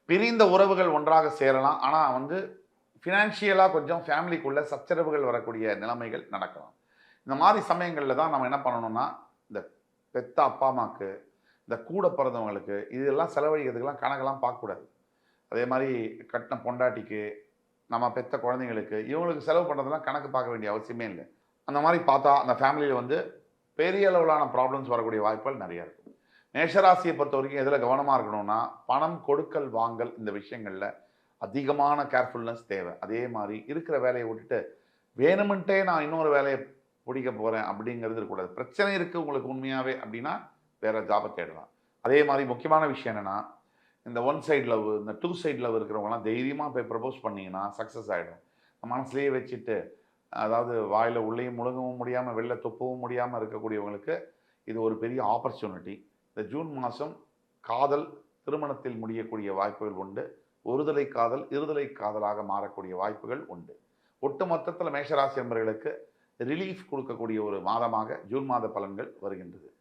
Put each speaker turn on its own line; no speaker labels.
பிரிந்த உறவுகள் ஒன்றாக சேரலாம். ஆனா வந்து ஃபினான்ஷியலா கொஞ்சம் ஃபேமிலிக்குள்ள சச்சரவுகள் வரக்கூடிய நிலைமைகள் நடக்கலாம். இந்த மாரி சமயங்கள்ல தான் நம்ம என்ன பண்ணணும்னா, இந்த பெத்த அப்பா, அம்மாக்கு, இந்த கூட பிறந்தவங்களுக்கு, இதெல்லாம் செலவழிக்கிறதுக்கெல்லாம் கணக்கெல்லாம் பார்க்கக்கூடாது. அதே மாரி கட்டின பொண்டாட்டிக்கு, நம்ம பெத்த குழந்தைங்களுக்கு, இவங்களுக்கு செலவு பண்ணுறதெல்லாம் கணக்கு பார்க்க வேண்டிய அவசியமே இல்ல. அந்த மாரி பார்த்தா, அந்த ஃபேமிலியில வந்து பெரிய அளவிலான ப்ராப்ளம்ஸ் வரக்கூடிய வாய்ப்புகள் நெறைய இருக்கு. மேஷராசிய பொறுத்தவரைக்கும் எதுல கவனமா இருக்கணும்னா, பணம் கொடுக்கல், வாங்கல் இந்த விஷயங்கள்ல அதிகமான கேர்ஃபுல்னஸ் தேவை. அதே மாரி இருக்கிற வேலைய விட்டுட்டு, வேணுமென்ட்டே நான் இன்னொரு வேலைய புடிக்க போறேன் அப்படிங்கிறது இருக்கக்கூடாது. பிரச்சனை இருக்கு உங்களுக்கு உண்மையாவே அப்படின்னா, வேற ஜாப தேடலாம். அதே மாரி முக்கியமான விஷயம் என்னன்னா, இந்த ஒன் சைட் லவ், இந்த டூ சைட் லவ் இருக்கிறவங்கலாம் தைரியமா போய் ப்ரப்போஸ் பண்ணீங்கன்னா, சக்சஸ் ஆயிடும். மனசுலயே வச்சுட்டு, அதாவது வாயில உள்ளேயும் முழுங்கவும் முடியாம, வெளில துப்பவும் முடியாம இருக்கக்கூடியவங்களுக்கு, இது ஒரு பெரிய ஆப்பர்ச்சுனிட்டி. இந்த ஜூன் மாசம் காதல் திருமணத்தில் முடியக்கூடிய வாய்ப்புகள் உண்டு. ஒருதலை காதல், இருதலை காதலாக மாறக்கூடிய வாய்ப்புகள் உண்டு. ஒட்டு மொத்தத்தில மேஷராசி என்பவர்களுக்கு ரிலீஃப் குடுக்கக்கூடிய ஒரு மாதமாக ஜூன் மாத பலன்கள் வருகின்றது.